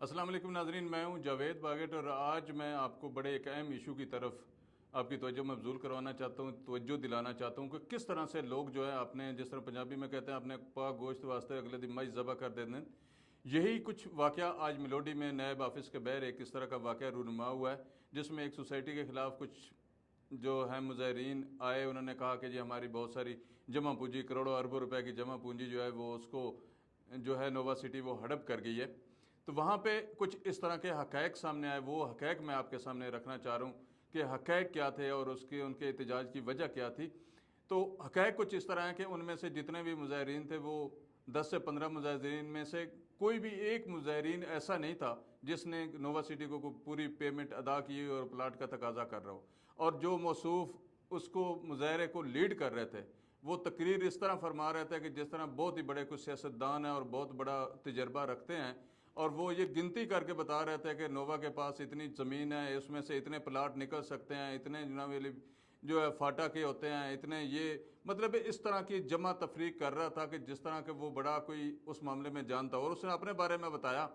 अस्सलाम वालेकुम नाजरीन, मैं हूं जावेद बागेट और आज मैं आपको बड़े एक अहम इशू की तरफ आपकी तवज्जो मबजूल करवाना चाहता हूं, तवज्जो दिलाना चाहता हूं कि किस तरह से लोग जो है अपने, जिस तरह पंजाबी में कहते हैं, अपने पाक गोश्त वास्ते अगले दिन मई ज़बह कर देते हैं। यही कुछ वाक़या आज मिलोडी में नैब ऑफिस के बहर एक इस तरह का वाक़या रूनुमा हुआ है, जिसमें एक सोसाइटी के ख़िलाफ़ कुछ जो है मुज़ाहिरीन आए। उन्होंने कहा कि जी हमारी बहुत सारी जमा पूंजी, करोड़ों अरबों रुपए की जमा पूंजी जो है वो उसको जो है नोवा सिटी वो हड़प कर गई है। तो वहाँ पे कुछ इस तरह के हक़ाइक़ सामने आए। वो हक़ाइक़ मैं आपके सामने रखना चाह रहा हूँ कि हक़ाइक़ क्या थे और उसके उनके एहतजाज की वजह क्या थी। तो हक़ाइक़ कुछ इस तरह है कि उनमें से जितने भी मुज़ाहिरीन थे वो 10 से 15 मुज़ाहिरीन में से कोई भी एक मुज़ाहिरीन ऐसा नहीं था जिसने नोवा सिटी को पूरी पेमेंट अदा की और प्लाट का तकाजा कर रहा हो। और जो मौसूफ उसको मुजाहरे को लीड कर रहे थे वो तकरीर इस तरह फरमा रहे थे कि जिस तरह बहुत ही बड़े कुछ सियासतदान हैं और बहुत बड़ा तजर्बा रखते हैं, और वो ये गिनती करके बता रहे थे कि नोवा के पास इतनी ज़मीन है, उसमें से इतने प्लाट निकल सकते हैं, इतने जनाब जो है फाटा के होते हैं, इतने ये मतलब इस तरह की जमा तफरीक कर रहा था कि जिस तरह के वो बड़ा कोई उस मामले में जानता हो। और उसने अपने बारे में बताया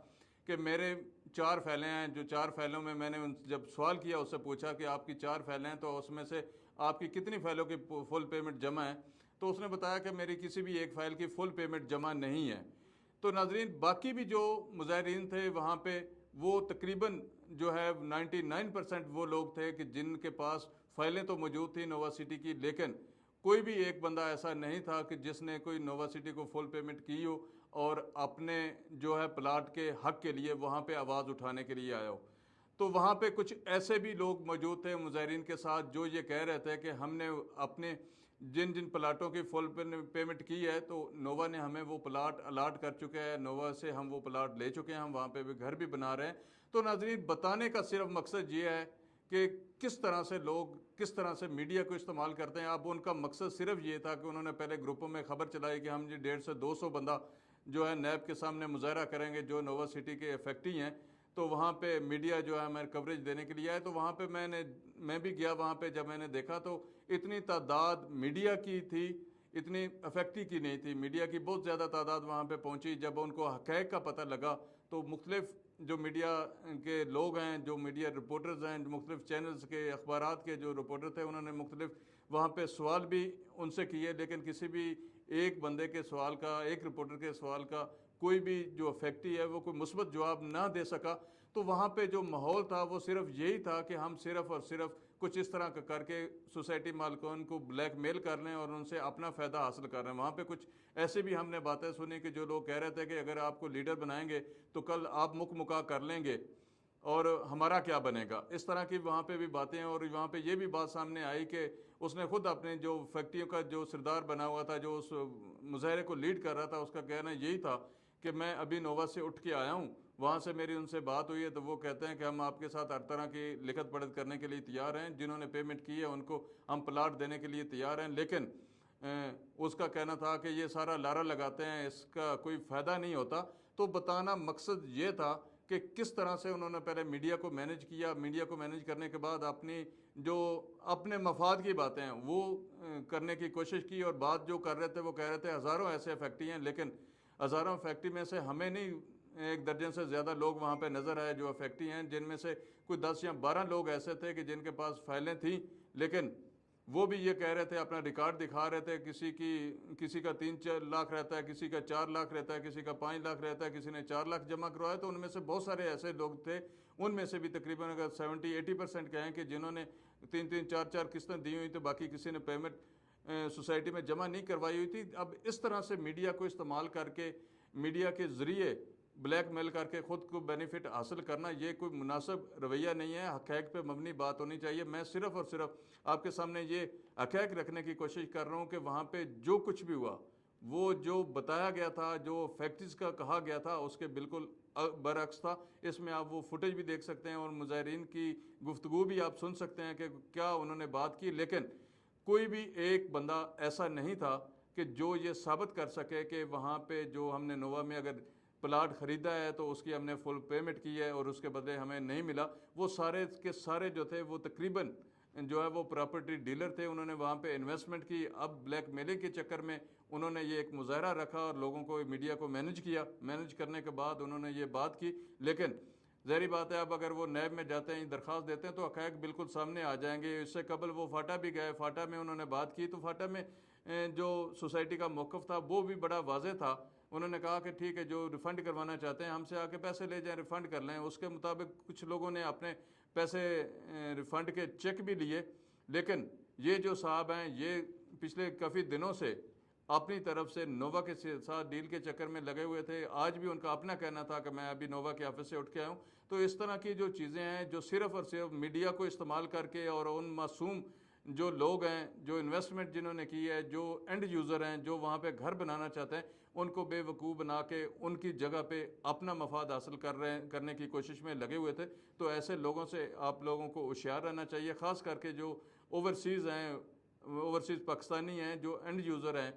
कि मेरे 4 फैले हैं, जो 4 फैलों में मैंने उन जब सवाल किया, उससे पूछा कि आपकी 4 फैले हैं तो उसमें से आपकी कितनी फ़ाइलों की फुल पेमेंट जमा है, तो उसने बताया कि मेरी किसी भी एक फ़ाइल की फुल पेमेंट जमा नहीं है। तो नाजरीन, बाकी भी जो मुज़ाहिरीन थे वहाँ पे वो तकरीबन जो है 99% वो लोग थे कि जिनके पास फ़ाइलें तो मौजूद थी नोवा सिटी की, लेकिन कोई भी एक बंदा ऐसा नहीं था कि जिसने कोई नोवा सिटी को फुल पेमेंट की हो और अपने जो है प्लाट के हक के लिए वहाँ पे आवाज़ उठाने के लिए आया हो। तो वहाँ पे कुछ ऐसे भी लोग मौजूद थे मुज़ाहिरीन के साथ जो ये कह रहे थे कि हमने अपने जिन जिन प्लाटों की फुल पेमेंट की है तो नोवा ने हमें वो प्लाट अलाट कर चुके हैं, नोवा से हम वो प्लाट ले चुके हैं, हम वहाँ पे भी घर भी बना रहे हैं। तो नाज़रीन, बताने का सिर्फ मकसद ये है कि किस तरह से लोग किस तरह से मीडिया को इस्तेमाल करते हैं। अब उनका मकसद सिर्फ ये था कि उन्होंने पहले ग्रुपों में खबर चलाई कि हम जी 150 से 200 बंदा जो है नैब के सामने मुजाहरा करेंगे जो नोवा सिटी के इफेक्टी हैं। तो वहाँ पे मीडिया जो है मेरे कवरेज देने के लिए आए। तो वहाँ पे मैं भी गया। वहाँ पे जब मैंने देखा तो इतनी तादाद मीडिया की थी, इतनी अफेक्टी की नहीं थी। मीडिया की बहुत ज़्यादा तादाद वहाँ पे पहुँची। जब उनको हक़ाइक़ का पता लगा तो मुख्तलिफ जो मीडिया के लोग हैं, जो मीडिया रिपोर्टर्स हैं, जो मुख्तलिफ चैनल्स के अखबारात के जो रिपोर्टर थे, उन्होंने मुख्तलिफ वहाँ पे सवाल भी उनसे किए, लेकिन किसी भी एक बंदे के सवाल का, एक रिपोर्टर के सवाल का कोई भी जो फैक्टी है वो कोई मुस्बत जवाब ना दे सका। तो वहाँ पे जो माहौल था वो सिर्फ यही था कि हम सिर्फ और सिर्फ कुछ इस तरह का करके सोसाइटी मालिकान को ब्लैकमेल कर लें और उनसे अपना फ़ायदा हासिल कर रहे हैं। वहाँ पे कुछ ऐसे भी हमने बातें सुनी कि जो लोग कह रहे थे कि अगर आपको लीडर बनाएंगे तो कल आप मुका कर लेंगे और हमारा क्या बनेगा। इस तरह की वहाँ पे भी बातें हैं। और वहाँ पे ये भी बात सामने आई कि उसने खुद अपने जो फैक्ट्रियों का जो सरदार बना हुआ था, जो उस मुजाहरे को लीड कर रहा था, उसका कहना यही था कि मैं अभी नोवा से उठ के आया हूँ, वहाँ से मेरी उनसे बात हुई है तो वो कहते हैं कि हम आपके साथ हर तरह की लिखत पढ़त करने के लिए तैयार हैं, जिन्होंने पेमेंट की है उनको हम प्लाट देने के लिए तैयार हैं। लेकिन उसका कहना था कि ये सारा लारा लगाते हैं, इसका कोई फ़ायदा नहीं होता। तो बताना मकसद ये था कि किस तरह से उन्होंने पहले मीडिया को मैनेज किया, मीडिया को मैनेज करने के बाद अपनी जो अपने मफाद की बातें हैं वो करने की कोशिश की। और बात जो कर रहे थे वो कह रहे थे हज़ारों ऐसे फैक्ट्री हैं, लेकिन हज़ारों फैक्ट्री में से हमें नहीं, एक दर्जन से ज़्यादा लोग वहाँ पे नज़र आए जो फैक्ट्री हैं, जिनमें से कोई 10 या 12 लोग ऐसे थे कि जिनके पास फाइलें थीं, लेकिन वो भी ये कह रहे थे, अपना रिकॉर्ड दिखा रहे थे, किसी का 3-4 लाख रहता है, किसी का 4 लाख रहता है, किसी का 5 लाख रहता है, किसी ने 4 लाख जमा करवाया। तो उनमें से बहुत सारे ऐसे लोग थे, उनमें से भी तकरीबन अगर 70-80% कहें कि जिन्होंने 3-3 4-4 किस्तें दी हुई, तो बाकी किसी ने पेमेंट सोसाइटी में जमा नहीं करवाई हुई थी। अब इस तरह से मीडिया को इस्तेमाल करके, मीडिया के ज़रिए ब्लैकमेल करके ख़ुद को बेनिफिट हासिल करना, ये कोई मुनासिब रवैया नहीं है। हक़ाइक़ पे मबनी बात होनी चाहिए। मैं सिर्फ़ और सिर्फ आपके सामने ये हक़ाइक़ रखने की कोशिश कर रहा हूँ कि वहाँ पे जो कुछ भी हुआ, वो जो बताया गया था, जो फैक्ट्रीज़ का कहा गया था, उसके बिल्कुल बरअक्स था। इसमें आप वो फुटेज भी देख सकते हैं और मुज़ाहिरीन की गुफ्तगू भी आप सुन सकते हैं कि क्या उन्होंने बात की। लेकिन कोई भी एक बंदा ऐसा नहीं था कि जो ये साबित कर सके कि वहाँ पे जो हमने नोवा में अगर प्लाट ख़रीदा है तो उसकी हमने फुल पेमेंट की है और उसके बदले हमें नहीं मिला। वो सारे के सारे जो थे वो तकरीबन جو ہے وہ پراپرٹی ڈیلر تھے، انہوں نے وہاں پہ انویسٹمنٹ کی، اب بلیک میلنگ کے چکر میں انہوں نے یہ ایک مظاہرہ رکھا اور لوگوں کو میڈیا کو مینج کیا، مینج کرنے کے بعد انہوں نے یہ بات کی، لیکن ظاہری بات ہے اب اگر وہ نیب میں جاتے ہیں درخواست دیتے ہیں تو حقائق بالکل سامنے آ جائیں گے۔ اس سے قبل وہ فاٹا بھی گئے، فاٹا میں انہوں نے بات کی تو فاٹا میں جو سوسائٹی کا موقف تھا وہ بھی بڑا واضح تھا، انہوں نے کہا کہ ٹھیک ہے جو ریفنڈ کروانا چاہتے ہیں ہم سے آ کے پیسے لے جائیں، ریفنڈ کر لیں۔ اس کے مطابق کچھ لوگوں نے اپنے پیسے ریفنڈ کے چیک بھی لیے، لیکن یہ جو صاحب ہیں یہ پچھلے کافی دنوں سے اپنی طرف سے نووا کے ساتھ ڈیل کے چکر میں لگے ہوئے تھے۔ آج بھی ان کا اپنا کہنا تھا کہ میں ابھی نووا کے آفس سے اٹھ کے آیا ہوں۔ تو اس طرح کی جو چیزیں ہیں جو صرف اور صرف میڈیا کو استعمال کر کے اور ان معصوم جو لوگ ہیں جو انویسٹمنٹ جنہوں نے کی ہے، جو اینڈ یوزر ہیں جو وہاں پہ گھر بنانا چاہتے ہیں، ان کو بے وقوف بنا کے ان کی جگہ پہ اپنا مفاد حاصل کرنے کی کوشش میں لگے ہوئے تھے۔ تو ایسے لوگوں سے آپ لوگوں کو ہوشیار رہنا چاہیے، خاص کر کے جو اوورسیز ہیں، اوورسیز پاکستانی ہیں جو اینڈ یوزر ہیں،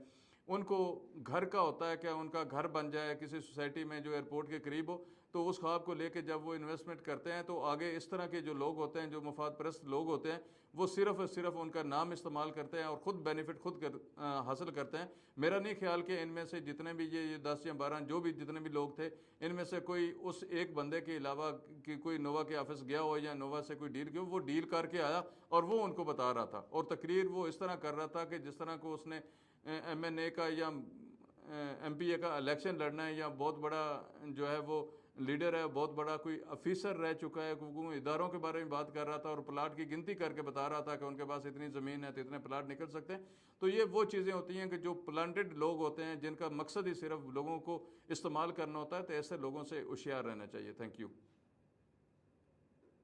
ان کو گھر کا ہوتا ہے کہ ان کا گھر بن جائے کسی سوسائٹی میں جو ایئرپورٹ کے قریب ہو، تو اس خواب کو لے کے جب وہ انویسٹمنٹ کرتے ہیں تو آگے اس طرح کے جو لوگ ہوتے ہیں جو مفاد پرست لوگ ہوتے ہیں وہ صرف اور صرف ان کا نام استعمال کرتے ہیں اور خود بینیفٹ خود حاصل کرتے ہیں۔ میرا نہیں خیال کہ ان میں سے جتنے بھی یہ 10 یا 12 جو بھی جتنے بھی لوگ تھے، ان میں سے کوئی اس ایک بندے کے علاوہ کہ کوئی نووا کے آفس گیا ہو یا نووا سے کوئی ڈیل کی ہو، وہ ڈیل کر کے آیا اور وہ ان کو بتا رہا تھا، اور تقریر وہ اس طرح کر رہا تھا کہ جس طرح کو اس نے ایم این اے کا یا ایم پی اے کا الیکشن لڑنا ہے، یا بہت بڑا جو ہے وہ لیڈر ہے، بہت بڑا کوئی افیسر رہ چکا ہے، کوئی اداروں کے بارے میں بات کر رہا تھا اور پلاٹ کی گنتی کر کے بتا رہا تھا کہ ان کے پاس اتنی زمین ہے تو اتنے پلاٹ نکل سکتے ہیں۔ تو یہ وہ چیزیں ہوتی ہیں کہ جو پلانٹڈ لوگ ہوتے ہیں جن کا مقصد ہی صرف لوگوں کو استعمال کرنا ہوتا ہے، تو ایسے لوگوں سے ہوشیار رہنا چاہیے۔ Thank you.